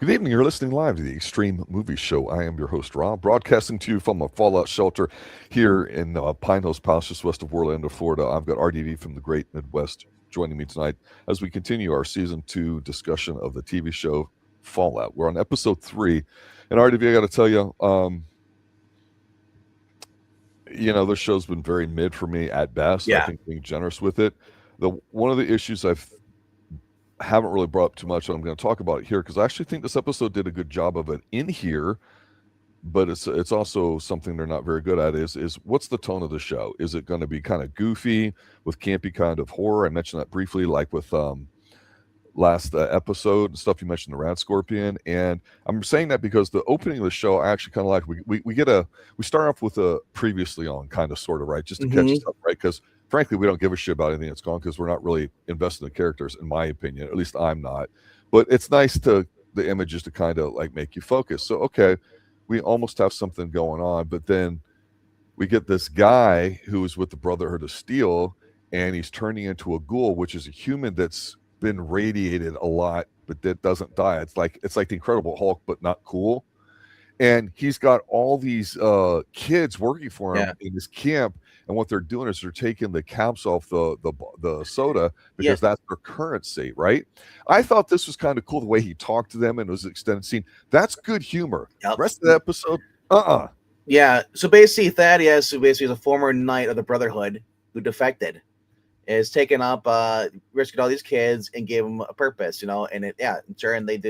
Good evening. You're listening live to the Xtreme Movie Show. I am your host, Rob, broadcasting to you from a fallout shelter here in Pine Hills Palace, just west of Orlando, Florida. I've got RDD from the Great Midwest joining me tonight as we continue our season 2 discussion of the TV show Fallout. We're on episode 3, and RDD, I got to tell you, this show's been very mid for me at best. I Yeah. think being generous with it. One of the issues I haven't really brought up too much, and I'm going to talk about it here because I actually think this episode did a good job of it in here, but it's also something they're not very good at is what's the tone of the show? Is it going to be kind of goofy with campy kind of horror? I mentioned that briefly, like with last episode and stuff. You mentioned the rat scorpion, and I'm saying that because the opening of the show I actually kind of like. We start off with a previously on kind of sort of, right, just to catch us up, right? Because frankly, we don't give a shit about anything that's gone because we're not really invested in the characters, in my opinion. At least I'm not. But it's nice the images to kind of like make you focus. So okay, we almost have something going on, but then we get this guy who is with the Brotherhood of Steel, and he's turning into a ghoul, which is a human that's been radiated a lot, but that doesn't die. It's like the Incredible Hulk, but not cool. And he's got all these kids working for him in his camp, and what they're doing is they're taking the caps off the soda because that's their currency, right? I thought this was kind of cool the way he talked to them, and it was an extended scene. That's good humor. Yep. The rest of the episode, Yeah. So basically, Thaddeus, who basically is a former knight of the Brotherhood who defected, is taking up, rescued all these kids and gave them a purpose, and in turn they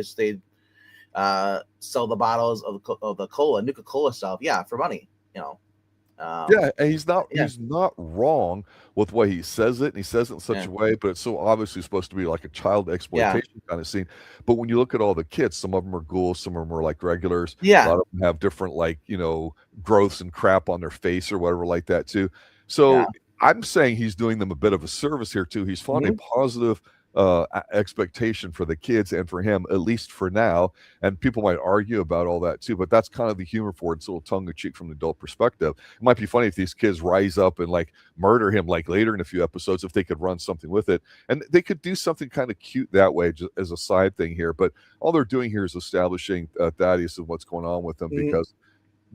sell the bottles of the cola, Nuka-Cola stuff, for money, and he's not wrong with the way he says it, and he says it in such a way, but it's so obviously supposed to be like a child exploitation kind of scene. But when you look at all the kids, some of them are ghouls, some of them are like regulars. A lot of them have different growths and crap on their face or whatever like that too. So I'm saying he's doing them a bit of a service here too. He's finding positive expectation for the kids and for him, at least for now. And people might argue about all that too, but that's kind of the humor for it. It's a little tongue-in-cheek from the adult perspective. It might be funny if these kids rise up and like murder him like later in a few episodes, if they could run something with it. And they could do something kind of cute that way, just as a side thing here. But all they're doing here is establishing Thaddeus and what's going on with him, because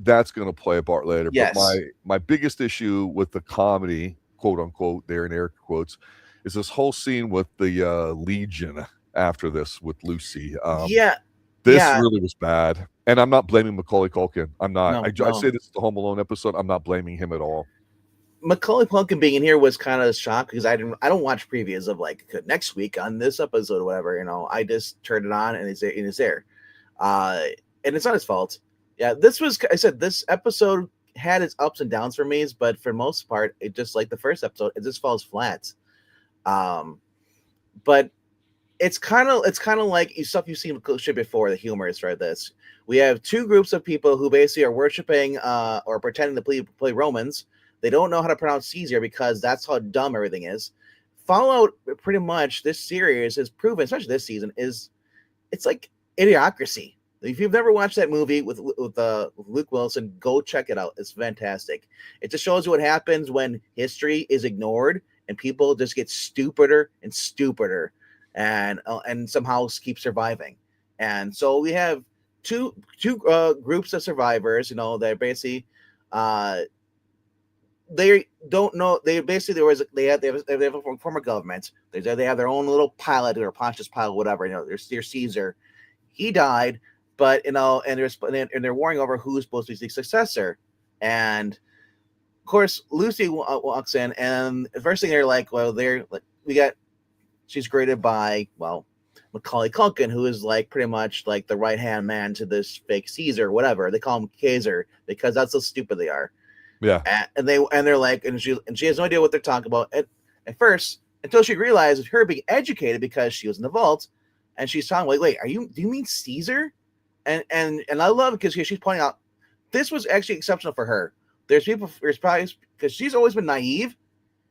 that's going to play a part later. Yes. But my biggest issue with the comedy, quote unquote, there in air quotes, is this whole scene with the Legion after this with Lucy. This really was bad. And I'm not blaming Macaulay Culkin. I'm not. I say this is the Home Alone episode. I'm not blaming him at all. Macaulay Culkin being in here was kind of a shock because I don't watch previews of like next week on this episode or whatever. I just turned it on and it's there. And it's not his fault. Yeah, this episode had its ups and downs for me, but for the most part, it just like the first episode, it just falls flat. But it's kind of like stuff you've seen before. The humor is for this. We have two groups of people who basically are worshiping or pretending to play Romans. They don't know how to pronounce Caesar because that's how dumb everything is. Fallout, pretty much, this series has proven, especially this season, it's like Idiocracy. If you've never watched that movie with Luke Wilson, go check it out. It's fantastic. It just shows you what happens when history is ignored and people just get stupider and stupider, and somehow keep surviving. And so we have two groups of survivors. They're basically they don't know. They have a former government. They have their own little pilot or Pontius Pilate, whatever. Their Caesar. He died. But and they're warring over who's supposed to be the successor, and of course Lucy walks in, and the first thing they're like, she's graded by Macaulay Culkin, who is like pretty much like the right hand man to this fake Caesar, whatever they call him, Kaiser, because that's how stupid they are. Yeah, and they're like, and she has no idea what they're talking about at first until she realizes her being educated because she was in the vault, and she's talking like, wait, do you mean Caesar? And I love it because she's pointing out this was actually exceptional for her. There's probably because she's always been naive,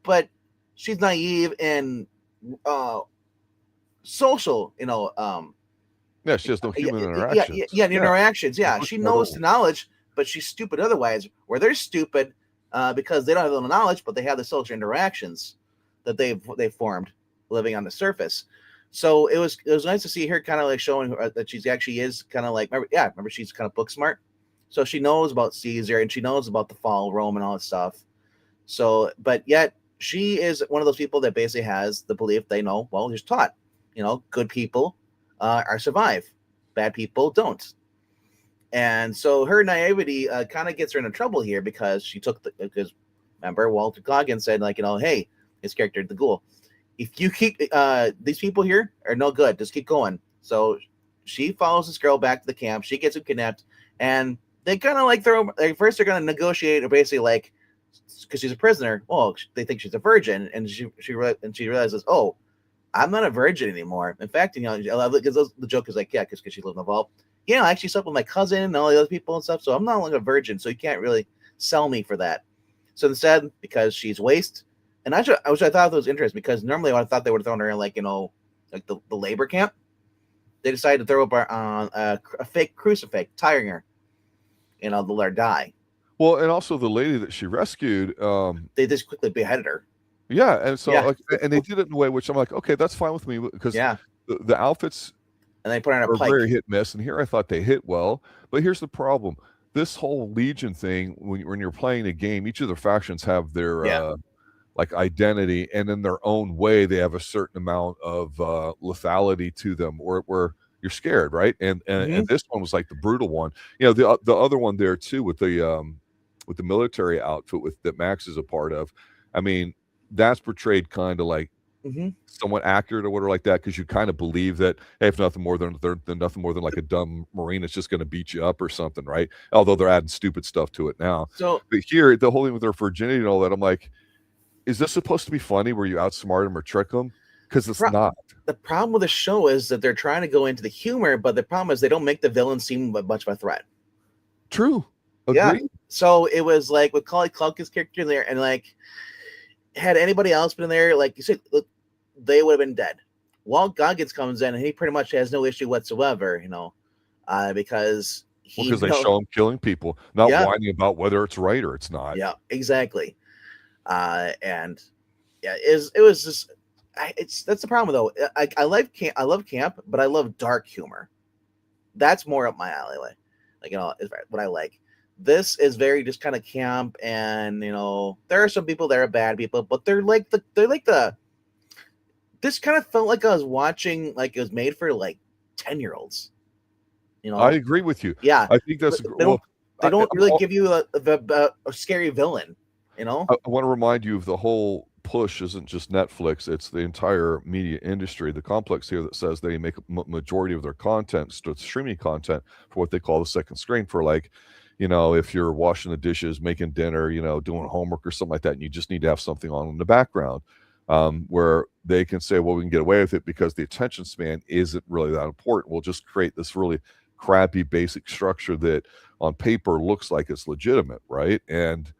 but she's naive in social, she has no human interactions. Interactions. Yeah, she knows the knowledge, but she's stupid otherwise. Where they're stupid because they don't have the knowledge, but they have the social interactions that they've formed living on the surface. So it was nice to see her kind of like showing her that she's actually is kind of like remember she's kind of book smart, so she knows about Caesar and she knows about the fall of Rome and all that stuff. So, but yet she is one of those people that basically has the belief they know. Well, he's taught, good people are survive, bad people don't. And so her naivety kind of gets her into trouble here because she took because remember Walter Goggins said like hey, his character the ghoul, if you keep these people here are no good, just keep going. So she follows this girl back to the camp. She gets him kidnapped, and they kind of like first they're gonna negotiate or basically like because she's a prisoner. Well, they think she's a virgin, and she realizes, oh, I'm not a virgin anymore. In fact, because the joke is like, yeah, because she lived in the vault. Yeah, I actually slept with my cousin and all the other people and stuff, so I'm not like a virgin, so you can't really sell me for that. So instead, because she's waste, and I thought was interesting because normally I thought they would have thrown her in like the labor camp. They decided to throw up on a fake crucifix, tiring her, to let her die. Well, and also the lady that she rescued, they just quickly beheaded her. Yeah, and so and they did it in a way which I'm like, okay, that's fine with me because the outfits and they put her on a are pike. very hit miss, and here I thought they hit well, but here's the problem: this whole Legion thing, when you're playing a game, each of the factions have their like identity, and in their own way, they have a certain amount of lethality to them, where you're scared, right? And this one was like the brutal one. The other one there too with the military outfit that Max is a part of. I mean, that's portrayed kind of like somewhat accurate or whatever like that, because you kind of believe that, hey, if nothing more than nothing more than like a dumb Marine, it's just going to beat you up or something, right? Although they're adding stupid stuff to it now. So, but here, the whole thing with their virginity and all that, I'm like, is this supposed to be funny where you outsmart them or trick them? Because it's not. The problem with the show is that they're trying to go into the humor, but the problem is they don't make the villain seem much of a threat. True. Agreed. Yeah. So it was like with Macaulay Culkin's character in there, and like had anybody else been there, like you said, they would have been dead. Walt Goggins comes in and he pretty much has no issue whatsoever, because they show him killing people, not whining about whether it's right or it's not. Yeah, exactly. And yeah, it was just that's the problem though. I love camp, but I love dark humor. That's more up my alley. Like is what I like. This is very just kind of camp, and there are some people that are bad people, but they're like the. This kind of felt like I was watching, like it was made for like 10-year-olds. I agree with you. Yeah, I think that's they don't really give you a scary villain. I want to remind you of the whole push isn't just Netflix; it's the entire media industry, the complex here that says they make a majority of their content, streaming content, for what they call the second screen, for like, if you're washing the dishes, making dinner, doing homework or something like that, and you just need to have something on in the background. Where they can say, well, we can get away with it because the attention span isn't really that important. We'll just create this really crappy basic structure that on paper looks like it's legitimate, right? And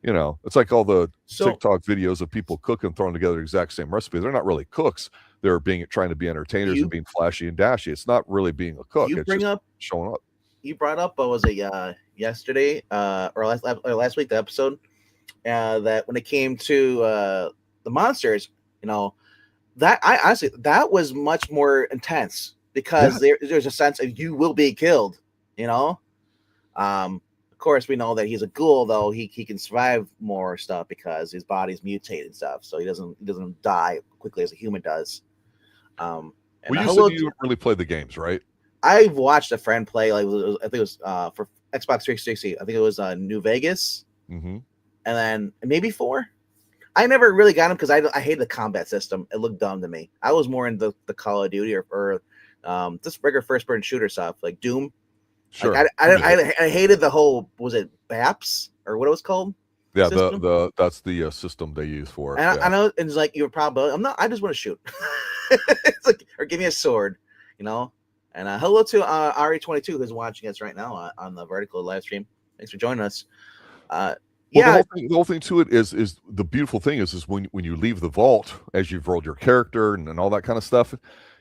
it's like all the TikTok videos of people cooking, throwing together the exact same recipe. They're not really cooks. They're trying to be entertainers and being flashy and dashy. It's not really being a cook. It's just showing up. You brought up, was it yesterday or last week, the episode that when it came to the monsters, that I honestly, that was much more intense because there's a sense of you will be killed, of course we know that he's a ghoul, though he can survive more stuff because his body's mutated and stuff, so he doesn't die quickly as a human does. Well, you said you really play the games, right? I've watched a friend play, like I think it was for Xbox 360. I think it was New Vegas, and then maybe 4. I never really got him because I hated the combat system. It looked dumb to me. I was more into the Call of Duty or just regular first-person shooter stuff like Doom. Sure. Like I hated the whole, was it BAPS or what it was called? Yeah, that's the system they use for it. And I know it's like you're probably I just want to shoot. It's like, or give me a sword, And hello to RE22 who's watching us right now on the Vertical live stream. Thanks for joining us. The whole thing to it is the beautiful thing is when you leave the vault, as you've rolled your character and all that kind of stuff,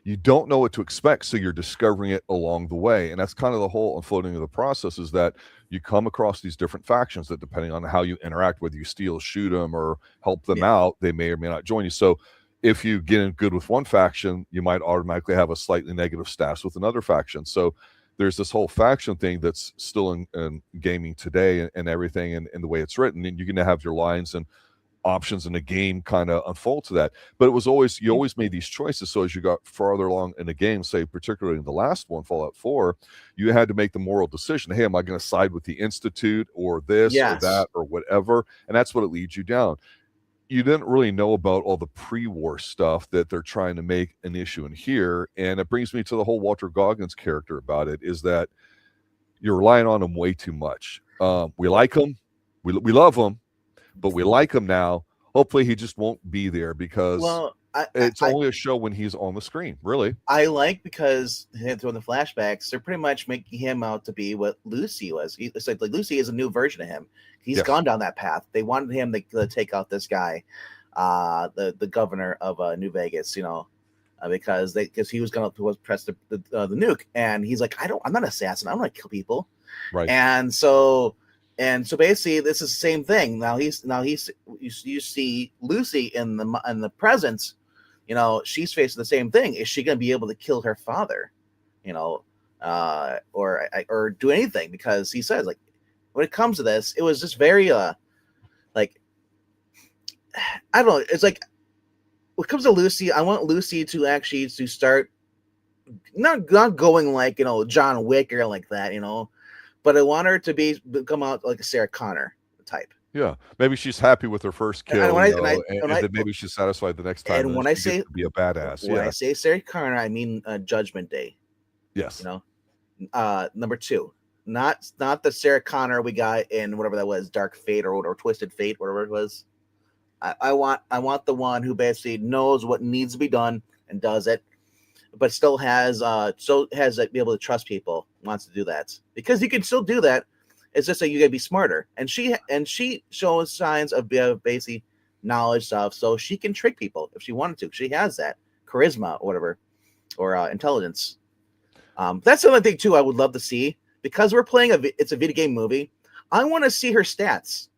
you don't know what to expect, so you're discovering it along the way. And that's kind of the whole unfolding of the process, is that you come across these different factions that, depending on how you interact, whether you steal, shoot them, or help them out, they may or may not join you. So if you get in good with one faction, you might automatically have a slightly negative status with another faction. So there's this whole faction thing that's still in gaming today and everything, and the way it's written, and you're going to have your lines and options in the game kind of unfold to that. But it was always, you always made these choices. So as you got farther along in the game, say particularly in the last one, Fallout 4, you had to make the moral decision. Hey, am I going to side with the Institute or this or that or whatever? And that's what it leads you down. You didn't really know about all the pre-war stuff that they're trying to make an issue in here. And it brings me to the whole Walter Goggins character about it, is that you're relying on him way too much. We like him. We love him, but we like him now. Hopefully he just won't be there, because it's only a show when he's on the screen, really. I like, because through the flashbacks, they're pretty much making him out to be what Lucy was. It's like Lucy is a new version of him. He's gone down that path. They wanted him to take out this guy, the governor of New Vegas, because he was going to press the nuke, and he's like, I'm not an assassin. I don't want to kill people, right? And so basically, this is the same thing. Now you see Lucy in the presence. She's facing the same thing. Is she going to be able to kill her father, or do anything? Because he says, like, when it comes to this, it was just very like, I don't know. It's like, when it comes to Lucy, I want Lucy to start not going like John Wick or like that, but I want her to come out like a Sarah Connor type. Yeah, maybe she's happy with her first kill, and then maybe she's satisfied the next time. And when I say to be a badass, when I say Sarah Connor, I mean Judgment Day. Yes. Number 2, not the Sarah Connor we got in whatever that was, Dark Fate or Twisted Fate, whatever it was. I want the one who basically knows what needs to be done and does it, but still has that be able to trust people, wants to do that, because you can still do that. It's just that you gotta be smarter, and she shows signs of basic knowledge stuff, so she can trick people if she wanted to. She has that charisma or whatever, or intelligence. That's the other thing too I would love to see, because we're playing it's a video game movie. I want to see her stats.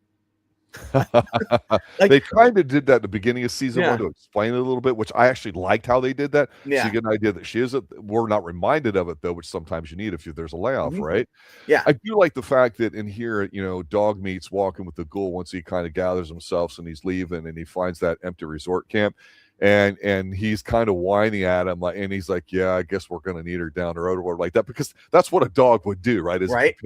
They kind of did that at the beginning of season 1 to explain it a little bit, which I actually liked how they did that. So you get an idea that she is we're not reminded of it though, which sometimes you need if there's a layoff, right? Yeah. I do like the fact that in here, Dog Meat's walking with the ghoul once he kind of gathers himself and he's leaving, and he finds that empty resort camp. And he's kind of whining at him, and he's like, yeah, I guess we're going to need her down the road or whatever like that, because that's what a dog would do, right? Right.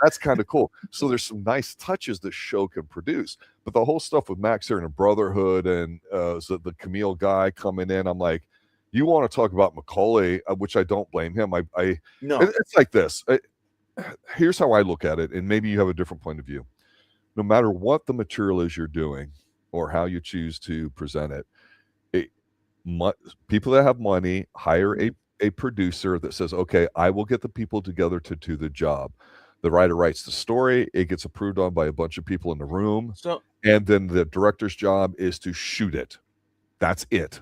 That's kind of cool. So there's some nice touches the show can produce. But the whole stuff with Max here and a Brotherhood and so the Kumail guy coming in, I'm like, you want to talk about Macaulay, which I don't blame him. No. It's like this. Here's how I look at it, and maybe you have a different point of view. No matter what the material is you're doing or how you choose to present it, people that have money hire a producer that says, okay, I will get the people together to do the job. The writer writes the story, it gets approved on by a bunch of people in the room, and then the director's job is to shoot it. That's it.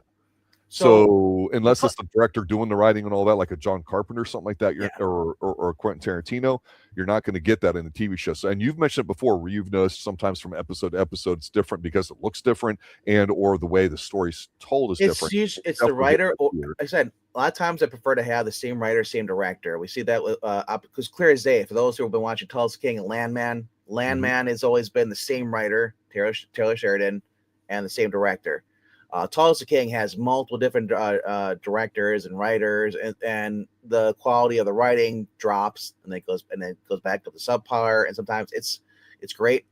So unless it's the director doing the writing and all that, like a John Carpenter or something like that, or Quentin Tarantino, you're not going to get that in the TV show. So, and you've mentioned it before, where you've noticed sometimes from episode to episode it's different because it looks different, and or the way the story's told is different. It's the writer. Like I said, a lot of times I prefer to have the same writer, same director. We see that with because clear as day. For those who have been watching Tulsa King and Landman has always been the same writer, Taylor Sheridan, and the same director. Tulsa King has multiple different directors and writers, and the quality of the writing drops, and then it goes back to the subpar, and sometimes it's great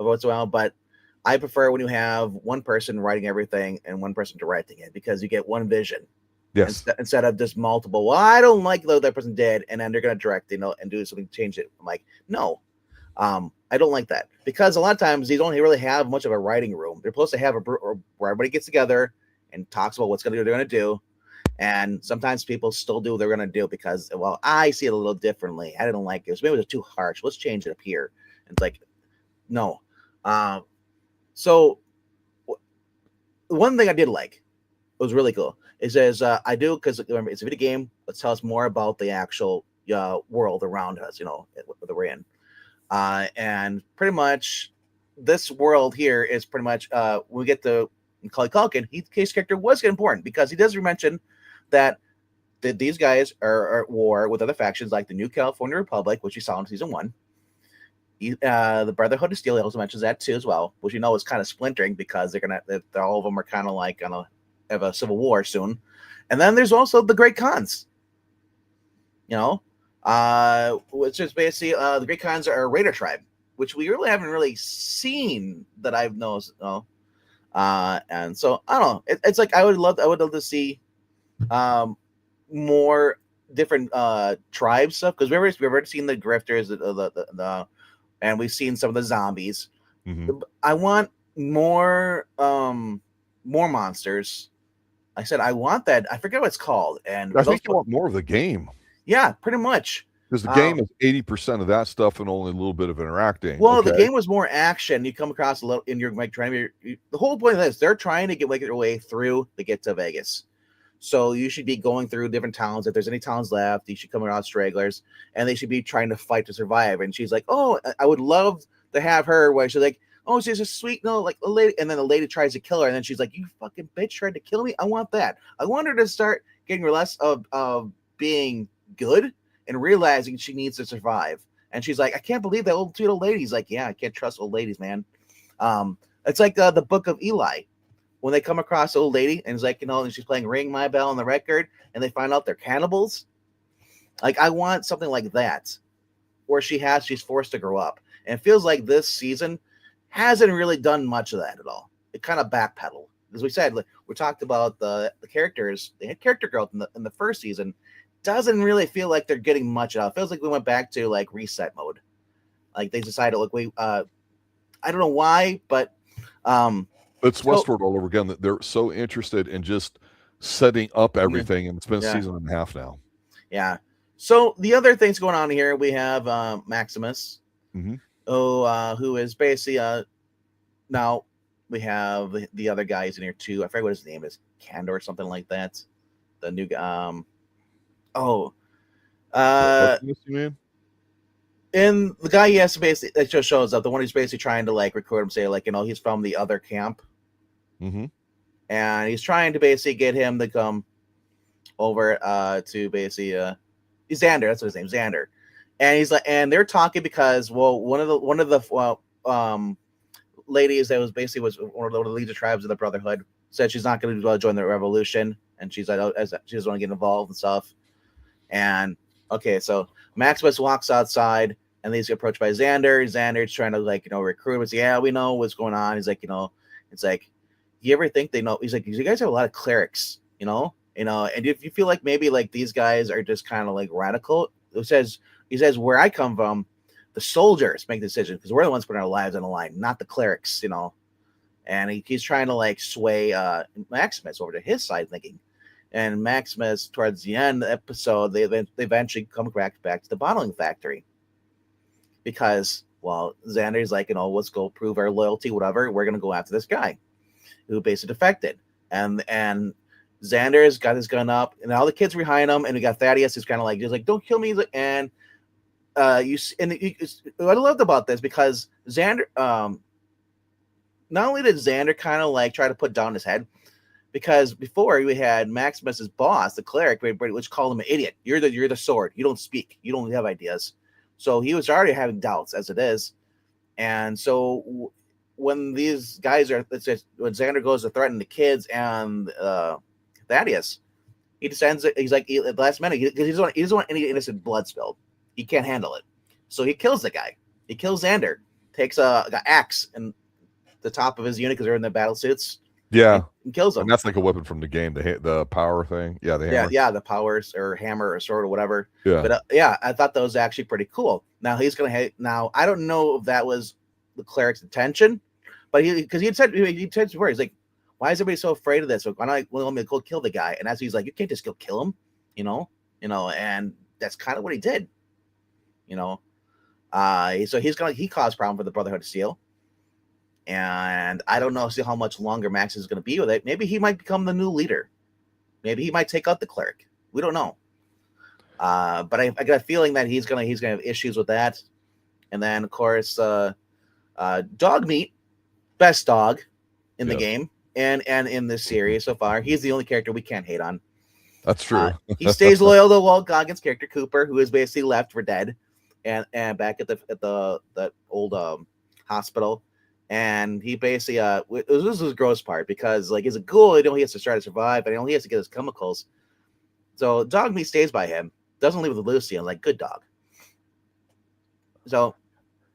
once in a while. But I prefer when you have one person writing everything and one person directing it, because you get one vision. Yes. Instead of just multiple. Well, I don't like what that person did, and then they're gonna direct, and do something to change it. I'm like, no. I don't like that, because a lot of times they don't really have much of a writing room. They're supposed to have where everybody gets together and talks about they're going to do. And sometimes people still do what they're going to do because, well, I see it a little differently. I didn't like it. So maybe it was too harsh. Let's change it up here. And it's like, no. So one thing I did like, it was really cool. It says, I do, because remember, it's a video game. Let's tell us more about the actual world around us, that we're in. And pretty much this world here is pretty much we get to Macaulay Culkin, his character was important because he does mention that these guys are at war with other factions like the New California Republic, which you saw in season 1. The Brotherhood of Steel, he also mentions that too as well, which you know is kind of splintering because they're all of them are kind of like gonna have a civil war soon. And then there's also the Great Khans, which is basically the Great Khans are a raider tribe, which we really haven't really seen that I've noticed. And so I don't know. It's like I would love to see more different tribe stuff because we've already seen the grifters, and we've seen some of the zombies. Mm-hmm. I want more monsters. I said I want that. I forget what it's called. And I think you want more of the game. Yeah, pretty much. Because the game is 80% of that stuff and only a little bit of interacting. Well, the game was more action. You come across a little in your like trying the whole point of this. They're trying to make their way through to get to Vegas. So you should be going through different towns. If there's any towns left, you should come around stragglers, and they should be trying to fight to survive. And she's like, "Oh, I would love to have her." Where she's like, "Oh, she's a sweet, like a lady," and then the lady tries to kill her, and then she's like, "You fucking bitch, tried to kill me." I want that. I want her to start getting less of being good and realizing she needs to survive. And she's like, "I can't believe that old sweet old lady's like, yeah, I can't trust old ladies, man." It's like the Book of Eli. When they come across the old lady and it's like, and she's playing Ring My Bell on the record and they find out they're cannibals. Like, I want something like that where she's forced to grow up. And it feels like this season hasn't really done much of that at all. It kind of backpedaled. As we said, we talked about the characters. They had character growth in the first season. Doesn't really feel like they're getting much out. It feels like we went back to like reset mode. Like they decided, look, I don't know why, but it's Westworld all over again. That they're so interested in just setting up everything, and it's been a season and a half now. Yeah. So the other things going on here, we have Maximus, who is basically now we have the other guys in here too. I forget what his name is, Candor or something like that. The new and the guy he has to basically that just shows up, the one who's basically trying to like recruit him, say like he's from the other camp. And he's trying to basically get him to come over to basically Xander, that's what his name is, Xander. And he's like, and they're talking because one of the ladies that was one of the leader tribes of the Brotherhood said she's not going to join the revolution, and she's like, she doesn't want to get involved and stuff. And okay, so Maximus walks outside and he's approached by Xander. Xander's trying to recruit him. He's like, yeah, we know what's going on. He's like, it's like, you ever think they know? He's like, you guys have a lot of clerics, and if you feel like maybe like these guys are just kind of like radical, he says where I come from, the soldiers make the decision because we're the ones putting our lives on the line, not the clerics, and he's trying to like sway Maximus over to his side thinking. And Maximus, towards the end of the episode, they eventually come back to the bottling factory because, well, Xander's like, let's go prove our loyalty, whatever. We're gonna go after this guy who basically defected, and Xander's got his gun up, and all the kids are behind him, and we got Thaddeus who's kind of like, just like, don't kill me, and what I loved about this because Xander, not only did Xander kind of like try to put down his head. Because before we had Maximus's boss, the cleric, which called him an idiot. You're the sword. You don't speak. You don't have ideas. So he was already having doubts as it is. And so when these guys when Xander goes to threaten the kids and Thaddeus, he decides he's like at the last minute he doesn't want any innocent blood spilled. He can't handle it. So he kills the guy. He kills Xander. Takes a axe in the top of his unit because they're in their battle suits. Yeah, and kills him. And that's like a weapon from the game, the power thing. Yeah, the hammer. Yeah, the powers or hammer or sword or whatever. Yeah, but I thought that was actually pretty cool. Now he's gonna now I don't know if that was the cleric's intention, but he said before, he's like, why is everybody so afraid of this? Why not let me go kill the guy? And as he's like, you can't just go kill him, and that's kind of what he did, So he caused problem for the Brotherhood of Steel. And I don't know how much longer Max is going to be with it. Maybe he might become the new leader. Maybe he might take out the cleric. We don't know. But I got a feeling that he's gonna have issues with that. And then of course, Dog Meat, best dog in the game, and in this series so far. He's the only character we can't hate on. That's true. He stays loyal to Walt Goggins' character Cooper, who is basically left for dead, and back at the old hospital. And he basically this was his gross part, because like he's a ghoul, he has to try to survive, and he has to get his chemicals. So Dog Meat stays by him, doesn't leave with Lucy, and like, good dog. So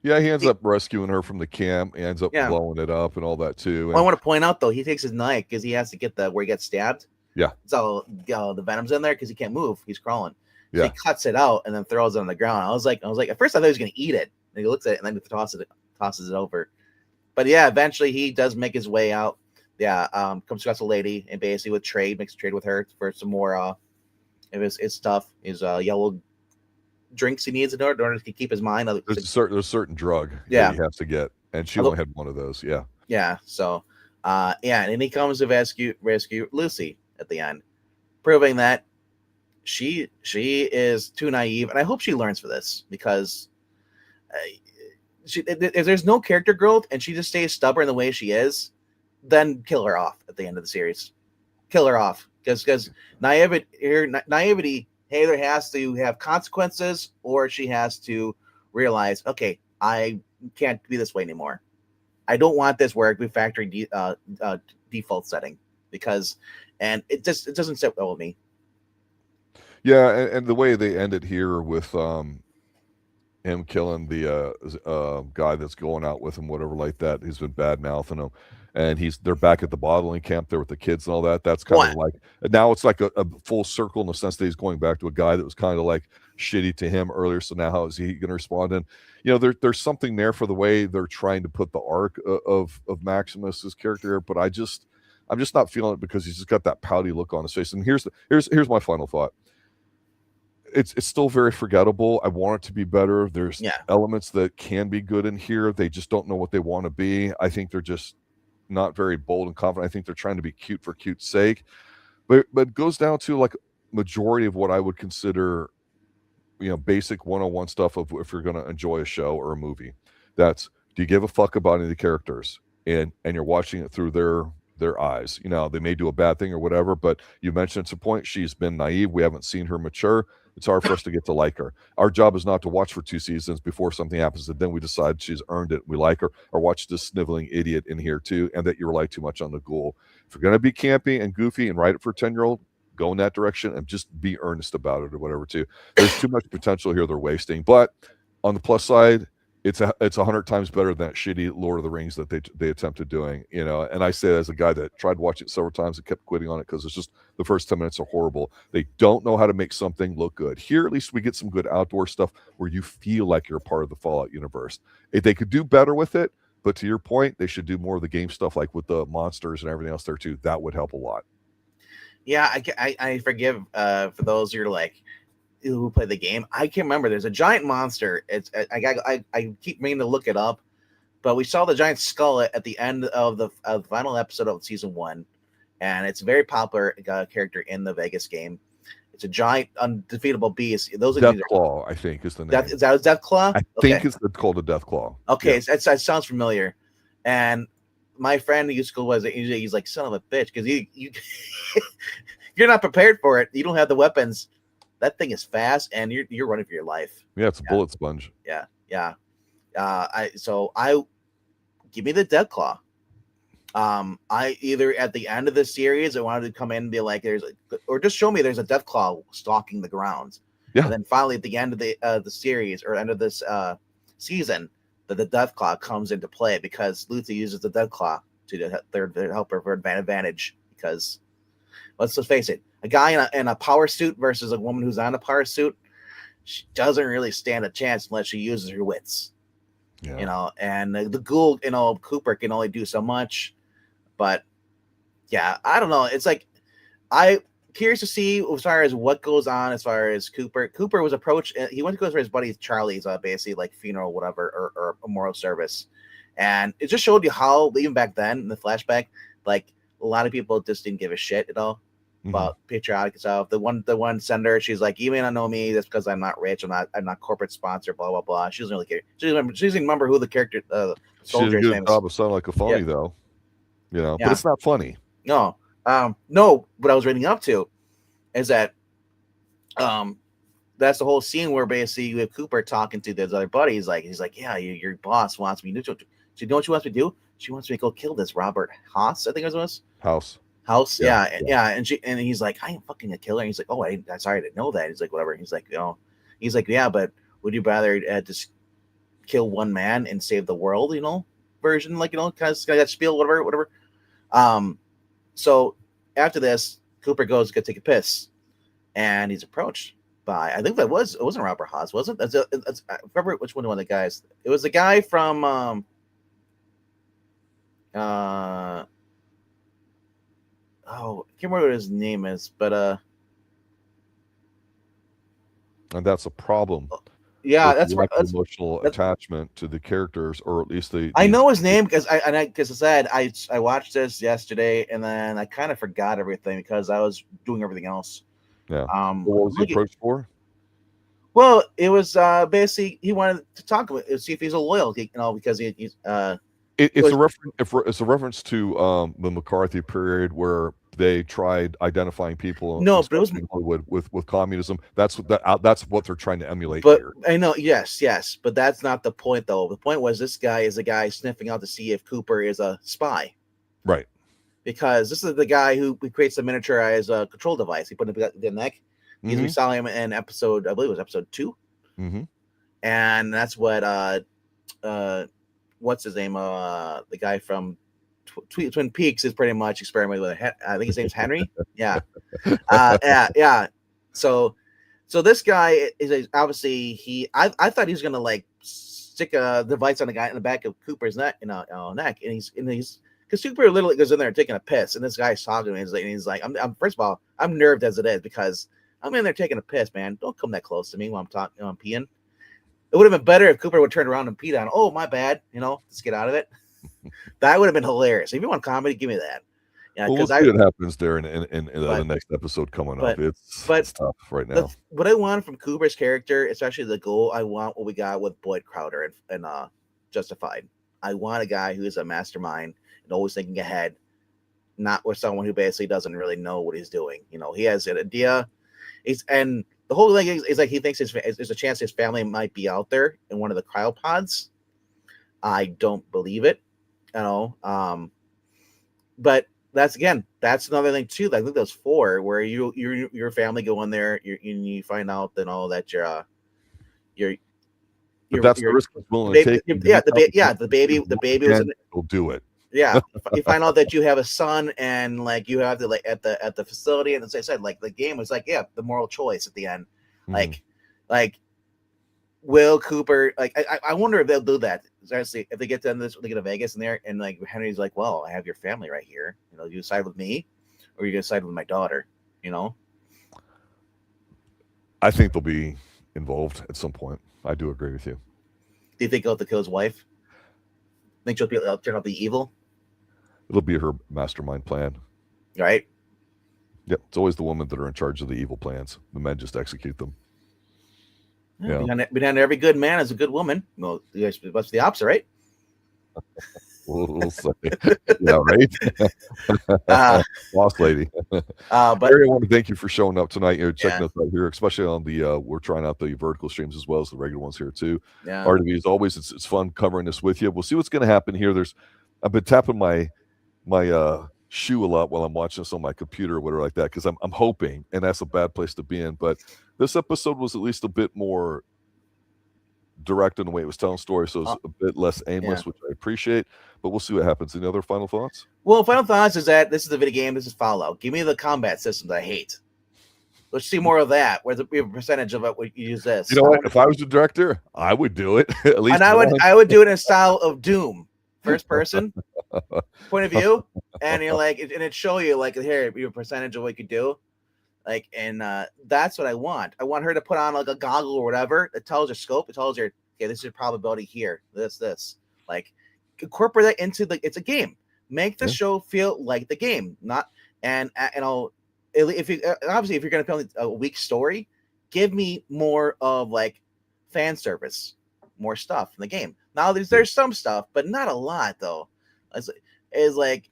yeah, he ends up rescuing her from the camp. He ends up blowing it up and all that too. And I want to point out though, he takes his knife because he has to get where he gets stabbed. Yeah. So the venom's in there because he can't move. He's crawling. So yeah. He cuts it out and then throws it on the ground. I was like, at first I thought he was gonna eat it. And he looks at it and then he tosses it over. But yeah, eventually he does make his way out. Yeah, comes across a lady and basically makes a trade with her for some more of his stuff, his yellow drinks he needs in order to keep his mind. There's a certain drug he has to get, and she only had one of those. Yeah. Yeah. So and he comes to rescue Lucy at the end, proving that she is too naive, and I hope she learns for this, because if there's no character growth and she just stays stubborn the way she is, then kill her off at the end of the series. Kill her off, because naivety either has to have consequences, or she has to realize, okay, I can't be this way anymore. I don't want this where we factory default setting, and it doesn't sit well with me. Yeah, and the way they end it here with him killing the guy that's going out with him, whatever like that, he's been bad mouthing him, and they're back at the bottling camp there with the kids and all that. That's kind of like, now it's like a full circle in the sense that he's going back to a guy that was kind of like shitty to him earlier. So now how is he going to respond? And there's something there for the way they're trying to put the arc of Maximus's character here, but I'm just not feeling it, because he's just got that pouty look on his face. And here's my final thought. It's still very forgettable. I want it to be better. There's elements that can be good in here. They just don't know what they want to be. I think they're just not very bold and confident. I think they're trying to be cute for cute's sake. But it goes down to like majority of what I would consider, basic 101 stuff of if you're going to enjoy a show or a movie. That's, do you give a fuck about any of the characters? And you're watching it through their eyes. They may do a bad thing or whatever, but you mentioned it's a point, she's been naive. We haven't seen her mature. It's hard for us to get to like her. Our job is not to watch for 2 seasons before something happens and then we decide she's earned it, we like her, or watch this sniveling idiot in here too, and that you rely too much on the ghoul. If you're going to be campy and goofy and write it for a 10-year-old, go in that direction and just be earnest about it or whatever too. There's too much potential here they're wasting. But on the plus side, it's 100 times better than that shitty Lord of the Rings that they attempted doing, and I say that as a guy that tried watching it several times and kept quitting on it because it's just the first 10 minutes are horrible. They don't know how to make something look good. Here, at least we get some good outdoor stuff where you feel like you're a part of the Fallout universe. If they could do better with it, but to your point, they should do more of the game stuff, like with the monsters and everything else there too. That would help a lot. Yeah, I forgive for those who are like, who play the game. I can't remember. There's a giant monster. I keep meaning to look it up, but we saw the giant skull at the end of the final episode of season 1, and it's a very popular character in the Vegas game. It's a giant undefeatable beast. Those Deathclaw, I think, is the name. Is that Deathclaw? I think it's called a Deathclaw. Okay, yeah. That sounds familiar. And my friend who used to go he's like, son of a bitch, because you you're not prepared for it. You don't have the weapons. That thing is fast, and you're running for your life. Yeah, it's a bullet sponge. Yeah. I give me the Deathclaw. I either at the end of the series I wanted to come in and be like, or just show me there's a Deathclaw stalking the grounds. Yeah. And then finally at the end of the series or end of this season, that the Deathclaw comes into play, because Lucy uses the Deathclaw to help her advantage. Because let's just face it, a guy in a power suit versus a woman who's on a power suit, she doesn't really stand a chance unless she uses her wits. Yeah. And the ghoul, Cooper can only do so much. But yeah, I don't know. It's like, I'm curious to see as far as what goes on as far as Cooper. Cooper was approached. He went to go for his buddy Charlie's basically like funeral, whatever, or a memorial service. And it just showed you how, even back then in the flashback, like a lot of people just didn't give a shit at all about patriotic stuff. The one sender, she's like, you may not know me, that's because I'm not rich, I'm not corporate sponsor, blah blah blah. She doesn't really care. She doesn't remember who the character soldier's name is. Sound like a phony though. But Yeah. it's not funny. No. No, what I was reading up to is that that's the whole scene where basically you have Cooper talking to his other buddies. Like he's like, yeah, your boss wants me to do. You know what she wants me to do? She wants me to go kill this Robert Haas, I think it was. House. Yeah. And he's like, I ain't fucking a killer. And he's like, oh, I'm sorry, I didn't know that. He's like, whatever. He's like, he's like, yeah, but would you rather just kill one man and save the world? Version, like, kind of that spiel, whatever. So after this, Cooper goes to go take a piss, and he's approached by, I think it wasn't Robert Haas, was it? I remember which one of the guys. It was the guy from I can't remember what his name is, but and that's a problem. Yeah, that's emotional attachment to the characters, or at least I know his name because I watched this yesterday and then I kind of forgot everything because I was doing everything else. Yeah. What was the approach for? Well, it was basically he wanted to talk about see if he's a loyal, because he's it's a reference to the McCarthy period where they tried identifying people. No, but it was Hollywood with communism. That's what they're trying to emulate here. I know, yes, but that's not the point though. The point was this guy is a guy sniffing out to see if Cooper is a spy, right? Because this is the guy who creates the miniaturized control device. He put it in the neck. We saw him in episode, I believe it was episode 2, and that's what what's his name? The guy from Twin Peaks is pretty much experimenting with it. I think his name's Henry. Yeah. So this guy is obviously I thought he was gonna like stick a device on the guy in the back of Cooper's neck, neck, and he's because Cooper literally goes in there taking a piss, and this guy's talking to me, and he's like, I'm first of all, I'm nerved as it is because I'm in there taking a piss, man. Don't come that close to me while I'm talking, I'm peeing. It would have been better if Cooper would turn around and pee on. Oh, my bad. Let's get out of it. That would have been hilarious. If you want comedy, give me that. Yeah, we'll see what happens there in the next episode coming up. It's tough right now. What I want from Cooper's character, especially the goal, I want what we got with Boyd Crowder and Justified. I want a guy who is a mastermind and always thinking ahead, not with someone who basically doesn't really know what he's doing. He has an idea. And the whole thing is like he thinks there's a chance his family might be out there in one of the cryopods. I don't believe it, but that's another thing too. I think there's 4 where your family go in there, you find out that that's the risk he's willing to take. The baby will do it. Yeah, you find out that you have a son, and like you have to like at the facility, and as I said, like the game was like the moral choice at the end, like will Cooper I wonder if they'll do that. Seriously, if they get to this, they get to Vegas in there, and like Henry's like, well, I have your family right here. You side with me, or you gonna side with my daughter. I think they'll be involved at some point. I do agree with you. Do you think he'll have to kill his wife? Think she'll turn out to be evil? It'll be her mastermind plan. Right? Yep. It's always the women that are in charge of the evil plans. The men just execute them. Behind every good man is a good woman. Well, that's the opposite, right? We'll say. Yeah, right? Boss lady. But Barry, I want to thank you for showing up tonight. You're checking us out here, especially on the we're trying out the vertical streams as well as the regular ones here too. Yeah. RTV, as always, it's fun covering this with you. We'll see what's going to happen here. I've been tapping my shoe a lot while I'm watching this on my computer or whatever like that, because I'm hoping, and that's a bad place to be in, but this episode was at least a bit more direct in the way it was telling stories, so it's a bit less aimless, which I appreciate, but we'll see what happens. Any other final thoughts? Well, final thoughts is that this is a video game, this is Fallout. Give me the combat systems I hate. Let's see more of that. Where's the percentage of it would you use this? You know what? If I was the director, I would do it. At least, and I would do it in a style of Doom, first person point of view, and you're like, and it show you like here your percentage of what you could do, like, and that's what I want. I want her to put on like a goggle or whatever that tells her scope. It tells her, okay, this is your probability here. This, like, incorporate that into it's a game. Make the show feel like the game, not if you obviously if you're gonna tell a weak story, give me more of like fan service, more stuff in the game. Now there's some stuff, but not a lot though. Is like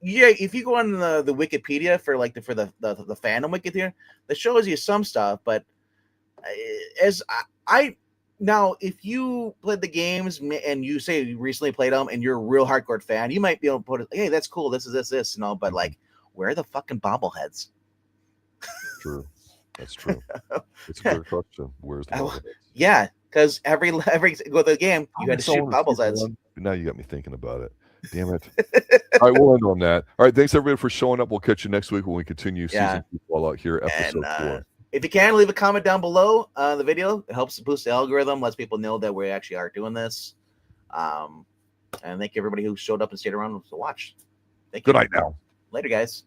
if you go on the Wikipedia for like the fandom Wikipedia, that shows you some stuff. But as I now, if you played the games and you say you recently played them and you're a real hardcore fan, you might be able to put it. Hey, that's cool. This is this, you know. But like, where are the fucking bobbleheads? True. That's true. It's a great question. Where's the bobbleheads? Yeah, because every go to the game, you had to shoot bobbleheads. Now you got me thinking about it. Damn it. All right, we'll end on that. All right, thanks everybody for showing up. We'll catch you next week when we continue season 2 Fallout here, episode 4. If you can, leave a comment down below the video. It helps boost the algorithm, lets people know that we actually are doing this. And thank you everybody who showed up and stayed around to watch. Thank you. Good night now. Later, guys.